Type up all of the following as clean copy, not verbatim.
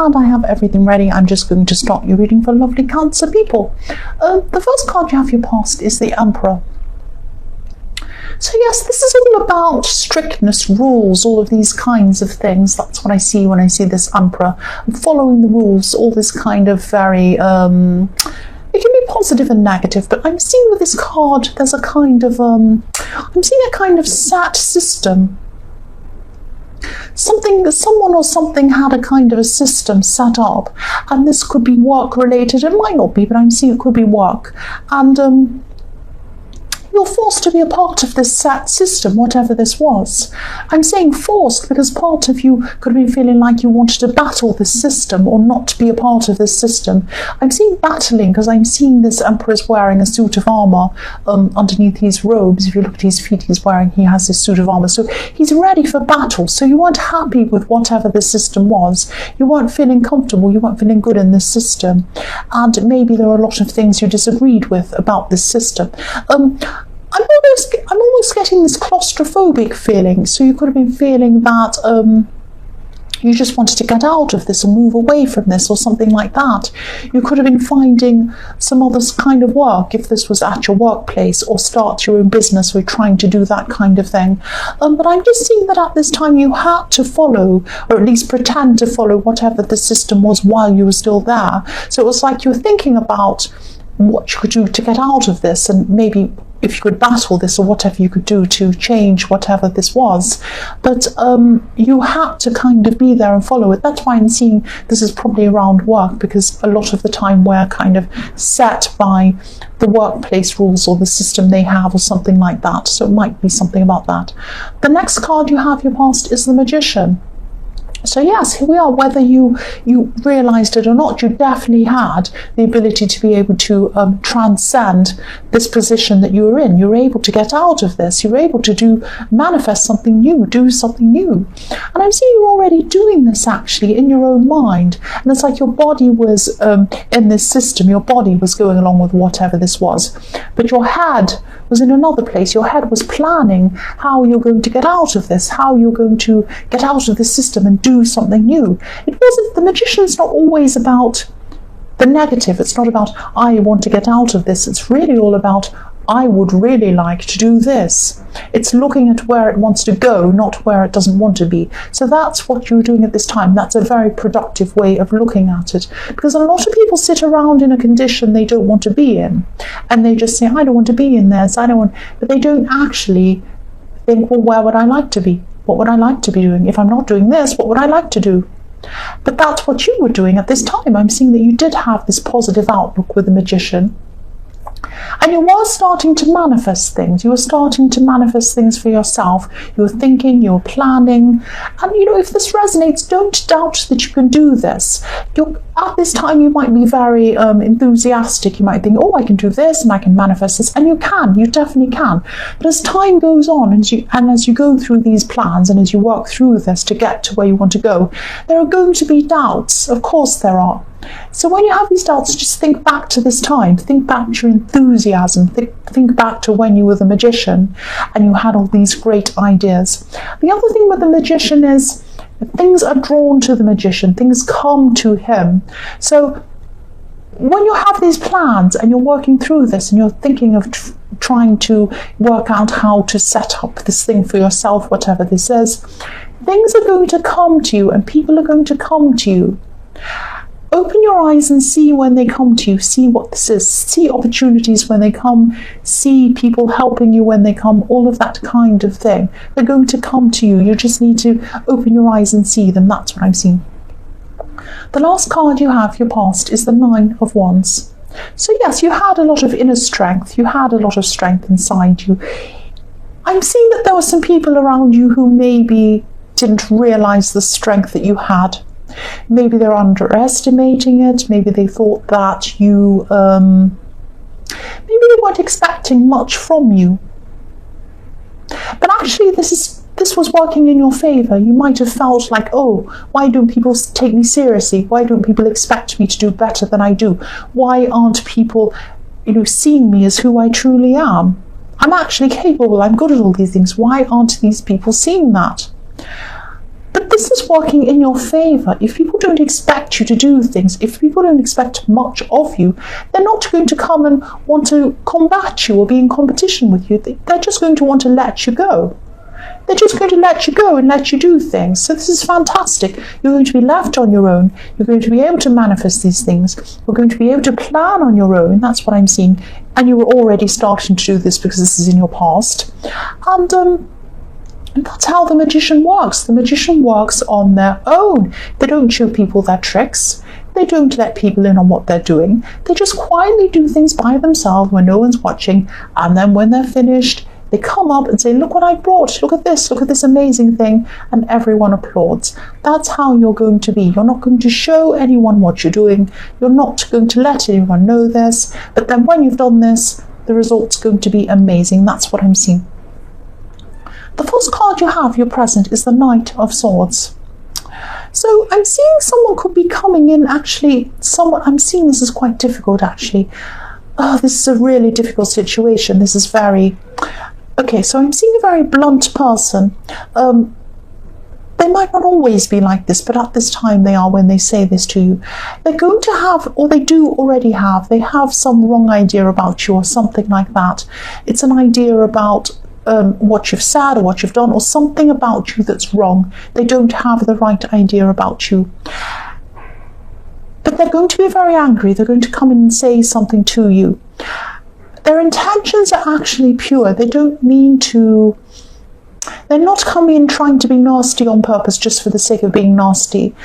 and I have everything ready. I'm just going to start your reading for lovely Cancer people. The first card you have your past is the Emperor. So yes, this is all about strictness, rules, all of these kinds of things. That's what I see when I see this Emperor. I'm following the rules, all this kind of very, it can be positive and negative, but I'm seeing with this card, there's a kind of, I'm seeing a kind of set system. Someone or something had a kind of a system set up, and this could be work related. It might not be, but I'm seeing it could be work. And, you're forced to be a part of this set system, whatever this was. I'm saying forced because part of you could be feeling like you wanted to battle this system or not be a part of this system. I'm seeing battling because I'm seeing this Emperor is wearing a suit of armor underneath his robes. If you look at his feet, he has this suit of armor. So he's ready for battle. So you weren't happy with whatever the system was. You weren't feeling comfortable. You weren't feeling good in this system. And maybe there are a lot of things you disagreed with about this system. I'm almost getting this claustrophobic feeling. So you could have been feeling that you just wanted to get out of this or move away from this or something like that. You could have been finding some other kind of work if this was at your workplace, or start your own business, or trying to do that kind of thing. But I'm just seeing that at this time you had to follow, or at least pretend to follow, whatever the system was while you were still there. So it was like you were thinking about what you could do to get out of this, and maybe if you could battle this or whatever you could do to change whatever this was. But you had to kind of be there and follow it. That's why I'm seeing this is probably around work, because a lot of the time we're kind of set by the workplace rules or the system they have or something like that. So it might be something about that. The next card you have your past is the Magician. So yes, here we are. Whether you realised it or not, you definitely had the ability to be able to transcend this position that you were in. You were able to get out of this. You were able to manifest something new, do something new. And I'm seeing you already doing this actually in your own mind. And it's like your body was in this system. Your body was going along with whatever this was. But your head was in another place. Your head was planning how you're going to get out of this, how you're going to get out of this system and do something new. It wasn't, the Magician's not always about the negative. It's not about, I want to get out of this. It's really all about, I would really like to do this. It's looking at where it wants to go, not where it doesn't want to be. So that's what you're doing at this time. That's a very productive way of looking at it, because a lot of people sit around in a condition they don't want to be in, and they just say, I don't want to be in this, I don't want, but they don't actually think, well, where would I like to be? What would I like to be doing? If I'm not doing this, what would I like to do? But that's what you were doing at this time. I'm seeing that you did have this positive outlook with the Magician. And you were starting to manifest things. You were starting to manifest things for yourself. You were thinking, you were planning. And, if this resonates, don't doubt that you can do this. At this time, you might be very enthusiastic. You might think, oh, I can do this and I can manifest this. And you can. You definitely can. But as time goes on, and as you go through these plans and as you work through this to get to where you want to go, there are going to be doubts. Of course there are. So when you have these doubts, just think back to this time. Think back to your enthusiasm. Think back to when you were the Magician and you had all these great ideas. The other thing with the Magician is things are drawn to the Magician. Things come to him. So when you have these plans and you're working through this and you're thinking of trying to work out how to set up this thing for yourself, whatever this is, things are going to come to you and people are going to come to you. Open your eyes and see when they come to you. See what this is. See opportunities when they come. See people helping you when they come. All of that kind of thing. They're going to come to you. You just need to open your eyes and see them. That's what I'm seeing. The last card you have, your past, is the Nine of Wands. So yes, you had a lot of inner strength. You had a lot of strength inside you. I'm seeing that there were some people around you who maybe didn't realise the strength that you had. Maybe they're underestimating it. Maybe they thought that you, maybe they weren't expecting much from you. But actually, this was working in your favour. You might have felt like, oh, why don't people take me seriously? Why don't people expect me to do better than I do? Why aren't people, seeing me as who I truly am? I'm actually capable. I'm good at all these things. Why aren't these people seeing that? But this is working in your favor. If people don't expect you to do things, if people don't expect much of you, they're not going to come and want to combat you or be in competition with you. They're just going to want to let you go. They're just going to let you go and let you do things. So this is fantastic. You're going to be left on your own. You're going to be able to manifest these things. You're going to be able to plan on your own. That's what I'm seeing. And you were already starting to do this because this is in your past. And that's how the magician works. The magician works on their own. They don't show people their tricks. They don't let people in on what they're doing. They just quietly do things by themselves when no one's watching. And then when they're finished, they come up and say, look what I brought. Look at this amazing thing. And everyone applauds. That's how you're going to be. You're not going to show anyone what you're doing. You're not going to let anyone know this. But then when you've done this, the result's going to be amazing. That's what I'm seeing. The first card you have, your present, is the Knight of Swords. So I'm seeing someone could be coming in, actually, I'm seeing this is quite difficult, actually. This is a really difficult situation. This is very, okay, so I'm seeing a very blunt person. They might not always be like this, but at this time they are when they say this to you. They're going to have, or they do already have, they have some wrong idea about you or something like that. It's an idea about what you've said or what you've done or something about you that's wrong. They don't have the right idea about you. But they're going to be very angry. They're going to come in and say something to you. Their intentions are actually pure. They don't mean to... They're not coming in trying to be nasty on purpose just for the sake of being nasty.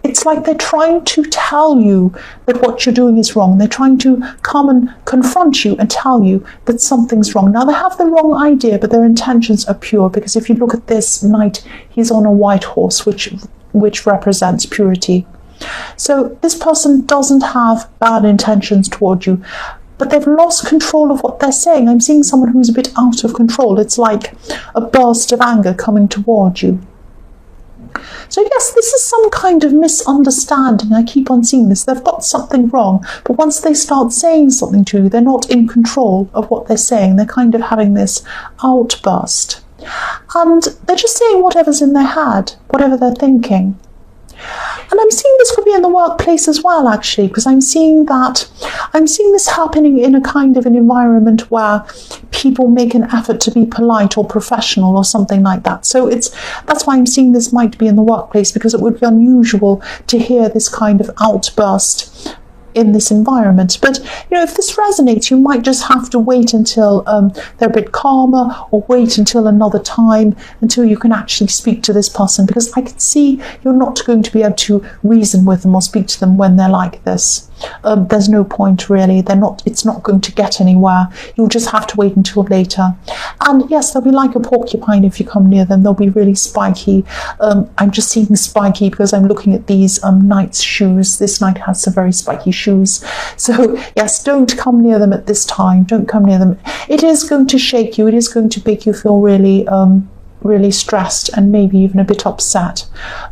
It's like they're trying to tell you that what you're doing is wrong. They're trying to come and confront you and tell you that something's wrong. Now, they have the wrong idea, but their intentions are pure, because if you look at this knight, he's on a white horse, which represents purity. So this person doesn't have bad intentions toward you, but they've lost control of what they're saying. I'm seeing someone who's a bit out of control. It's like a burst of anger coming toward you. So yes, this is some kind of misunderstanding. I keep on seeing this. They've got something wrong, but once they start saying something to you, they're not in control of what they're saying. They're kind of having this outburst. And they're just saying whatever's in their head, whatever they're thinking. And I'm seeing this could be in the workplace as well, actually, because I'm seeing this happening in a kind of an environment where people make an effort to be polite or professional or something like that. So that's why I'm seeing this might be in the workplace, because it would be unusual to hear this kind of outburst in this environment. But if this resonates, you might just have to wait until they're a bit calmer, or wait until another time, until you can actually speak to this person, because I can see you're not going to be able to reason with them or speak to them when they're like this. There's no point, really. It's not going to get anywhere. You'll just have to wait until later. And yes, they'll be like a porcupine if you come near them. They'll be really spiky. I'm just seeing spiky because I'm looking at these knight's shoes. This knight has some very spiky shoes. So yes, don't come near them at this time. Don't come near them. It is going to shake you. It is going to make you feel really, really stressed and maybe even a bit upset.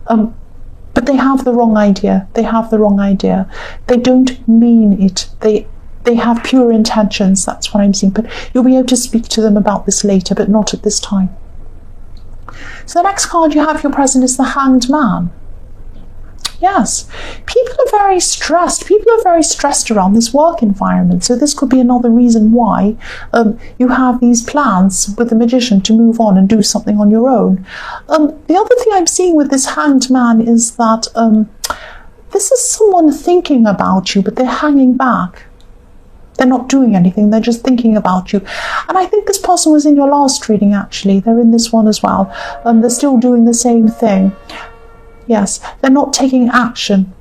But they have the wrong idea. They have the wrong idea. They don't mean it. They have pure intentions. That's what I'm seeing. But you'll be able to speak to them about this later, but not at this time. So the next card you have, your present, is the Hanged Man. Yes, people are very stressed. People are very stressed around this work environment. So this could be another reason why you have these plans with the magician to move on and do something on your own. The other thing I'm seeing with this Hanged Man is that this is someone thinking about you, but they're hanging back. They're not doing anything. They're just thinking about you. And I think this person was in your last reading, actually. They're in this one as well. They're still doing the same thing. Yes, they're not taking action.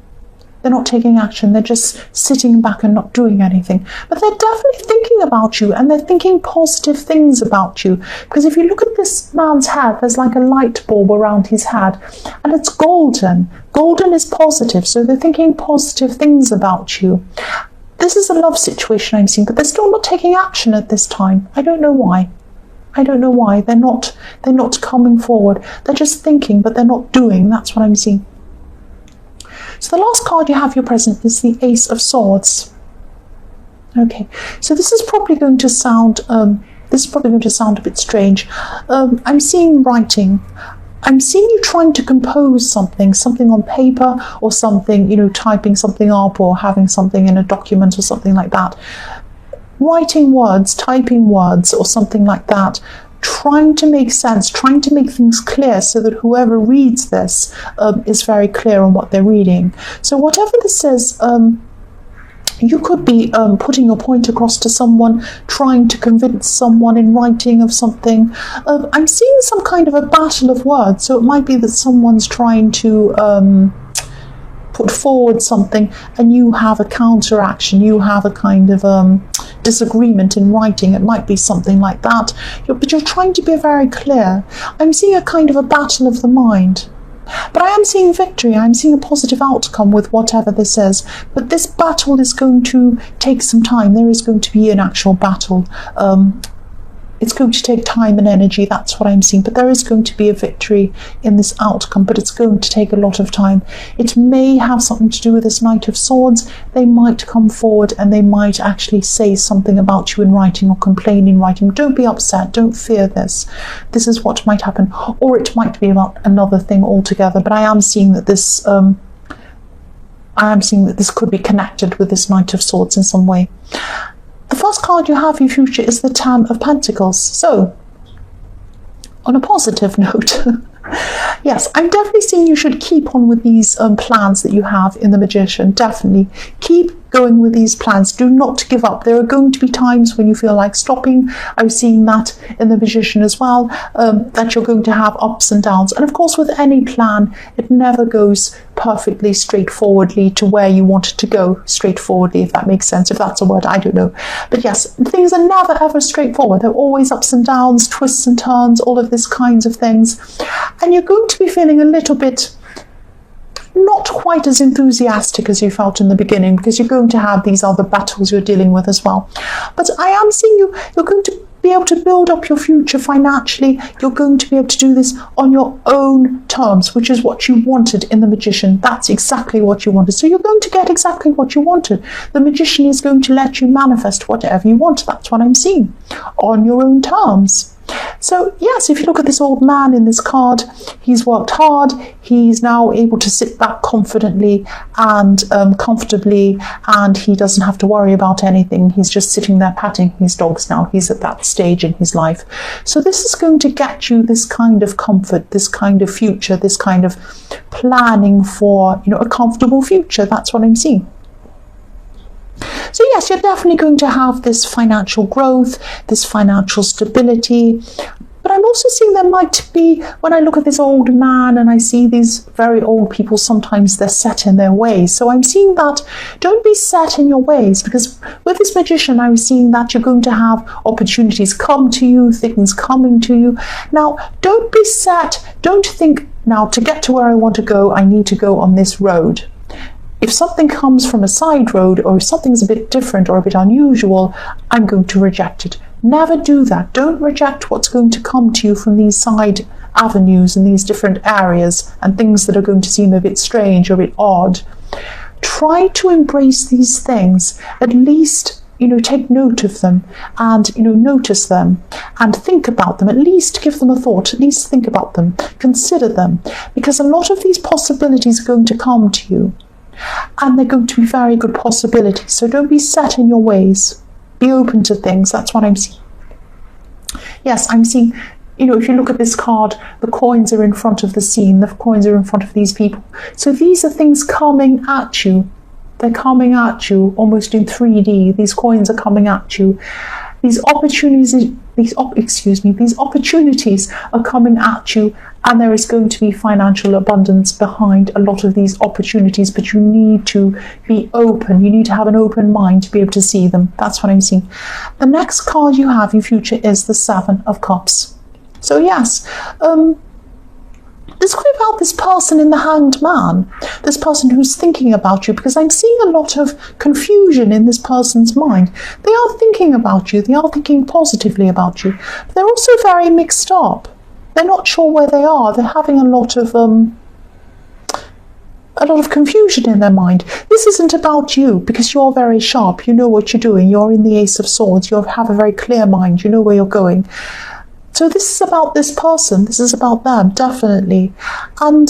They're not taking action. They're just sitting back and not doing anything. But they're definitely thinking about you, and they're thinking positive things about you. Because if you look at this man's head, there's like a light bulb around his head, and it's golden. Golden is positive, so they're thinking positive things about you. This is a love situation I'm seeing, but they're still not taking action at this time. I don't know why. I don't know why. They're not coming forward. They're just thinking, but they're not doing. That's what I'm seeing. So the last card you have, your present, is the Ace of Swords. Okay, so this is probably going to sound a bit strange. I'm seeing writing. I'm seeing you trying to compose something on paper, or something, you know, typing something up or having something in a document or something like that. Writing words, typing words or something like that, trying to make sense, trying to make things clear so that whoever reads this is very clear on what they're reading. So whatever this says, you could be putting your point across to someone, trying to convince someone in writing of something. I'm seeing some kind of a battle of words, so it might be that someone's trying to put forward something and you have a counteraction, you have a kind of disagreement in writing. It might be something like that, but you're trying to be very clear. I'm seeing a kind of a battle of the mind. But I am seeing victory, I'm seeing a positive outcome with whatever this is. But this battle is going to take some time. There is going to be an actual battle. It's going to take time and energy, that's what I'm seeing. But there is going to be a victory in this outcome, but it's going to take a lot of time. It may have something to do with this Knight of Swords. They might come forward and they might actually say something about you in writing or complain in writing. Don't be upset, don't fear this. This is what might happen. Or it might be about another thing altogether. But I am seeing that this could be connected with this Knight of Swords in some way. The first card you have in your future is the Ten of Pentacles. So, on a positive note, yes, I'm definitely seeing you should keep on with these plans that you have in the Magician. Definitely keep going with these plans. Do not give up. There are going to be times when you feel like stopping. I'm seeing that in the Magician as well, that you're going to have ups and downs. And of course, with any plan, it never goes perfectly straightforwardly to where you want it to go straightforwardly, if that makes sense. If that's a word, I don't know. But yes, things are never ever straightforward. There are always ups and downs, twists and turns, all of these kinds of things. And you're going to be feeling a little bit not quite as enthusiastic as you felt in the beginning, because you're going to have these other battles you're dealing with as well. But I am seeing you're going to be able to build up your future financially. You're going to be able to do this on your own terms, which is what you wanted in the Magician. That's exactly what you wanted. So you're going to get exactly what you wanted. The Magician is going to let you manifest whatever you want. That's what I'm seeing, on your own terms. So yes, if you look at this old man in this card, he's worked hard. He's now able to sit back confidently and comfortably, and he doesn't have to worry about anything. He's just sitting there patting his dogs now. He's at that stage in his life. So this is going to get you this kind of comfort, this kind of future, this kind of planning for, you know, a comfortable future. That's what I'm seeing. So yes, you're definitely going to have this financial growth, this financial stability. But I'm also seeing there might be, when I look at this old man and I see these very old people, sometimes they're set in their ways. So I'm seeing that don't be set in your ways, because with this Magician, I'm seeing that you're going to have opportunities come to you, things coming to you. Now, don't be set. Don't think, now to get to where I want to go, I need to go on this road. If something comes from a side road, or if something's a bit different or a bit unusual, I'm going to reject it. Never do that. Don't reject what's going to come to you from these side avenues and these different areas and things that are going to seem a bit strange or a bit odd. Try to embrace these things. At least, you know, take note of them and, you know, notice them and think about them. At least give them a thought. At least think about them. Consider them. Because a lot of these possibilities are going to come to you. And they're going to be very good possibilities. So don't be set in your ways. Be open to things. That's what I'm seeing. Yes, I'm seeing, you know, if you look at this card, the coins are in front of the scene. The coins are in front of these people. So these are things coming at you. They're coming at you almost in 3D. These coins are coming at you. These opportunities are coming at you, and there is going to be financial abundance behind a lot of these opportunities, but you need to be open. You need to have an open mind to be able to see them. That's what I'm seeing. The next card you have in future is the Seven of Cups. So yes, this could be about this person in the Hanged Man, this person who's thinking about you, because I'm seeing a lot of confusion in this person's mind. They are thinking about you, they are thinking positively about you, but they're also very mixed up. They're not sure where they are. They're having a lot of confusion in their mind. This isn't about you, because you're very sharp. You know what you're doing. You're in the Ace of Swords. You have a very clear mind. You know where you're going. So this is about this person. This is about them, definitely. And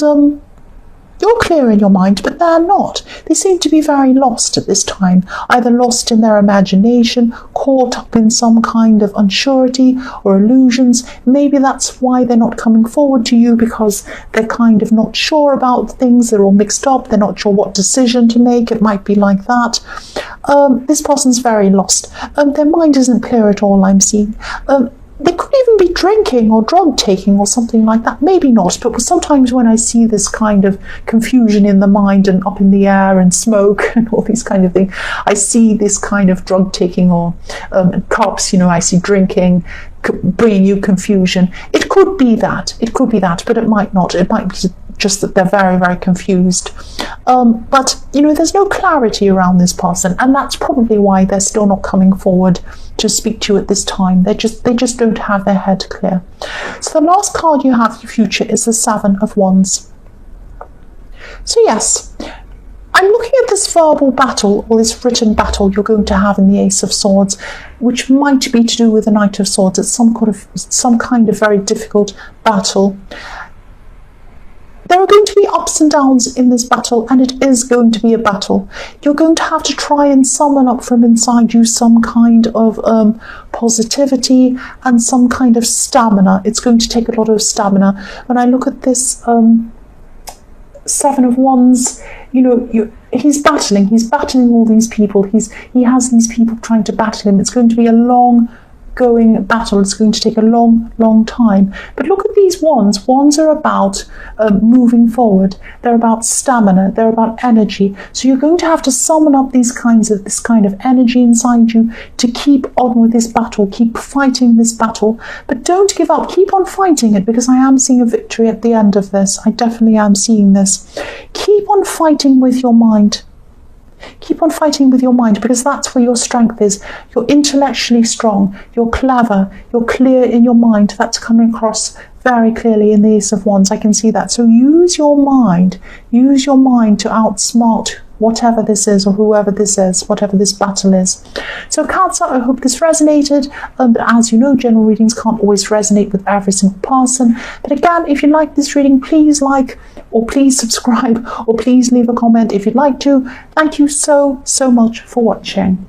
you're clear in your mind, but they're not. They seem to be very lost at this time, either lost in their imagination, caught up in some kind of unsurety or illusions. Maybe that's why they're not coming forward to you, because they're kind of not sure about things. They're all mixed up. They're not sure what decision to make. It might be like that. This person's very lost. Their mind isn't clear at all, I'm seeing. They could even be drinking or drug taking or something like that. Maybe not, but sometimes when I see this kind of confusion in the mind and up in the air and smoke and all these kind of things, I see this kind of drug taking or cups, I see drinking, bringing you confusion. It could be that. It could be that, but it might not. It might be just that they're very, very confused. But, there's no clarity around this person, and that's probably why they're still not coming forward to speak to you at this time. They just don't have their head clear. So the last card you have for your future is the Seven of Wands. So yes, I'm looking at this verbal battle, or this written battle you're going to have in the Ace of Swords, which might be to do with the Knight of Swords. It's some kind of very difficult battle. There are going to be ups and downs in this battle, and it is going to be a battle. You're going to have to try and summon up from inside you some kind of positivity and some kind of stamina. It's going to take a lot of stamina. When I look at this Seven of Wands, he's battling all these people. He has these people trying to battle him. It's going to be a long-going battle. It's going to take a long time. But look at these wands. Wands are about moving forward. They're about stamina. They're about energy. So you're going to have to summon up this kind of energy inside you to keep on with this battle. Keep fighting this battle, but don't give up. Keep on fighting it, because I am seeing a victory at the end of this. I definitely am seeing this. Keep on fighting with your mind. Keep on fighting with your mind, because that's where your strength is. You're intellectually strong, you're clever, you're clear in your mind. That's coming across very clearly in the Ace of Wands. I can see that. So use your mind to outsmart whatever this is, or whoever this is, whatever this battle is. So Cancer, I hope this resonated. But as you know, general readings can't always resonate with every single person. But again, if you like this reading, please like, or please subscribe, or please leave a comment if you'd like to. Thank you so much for watching.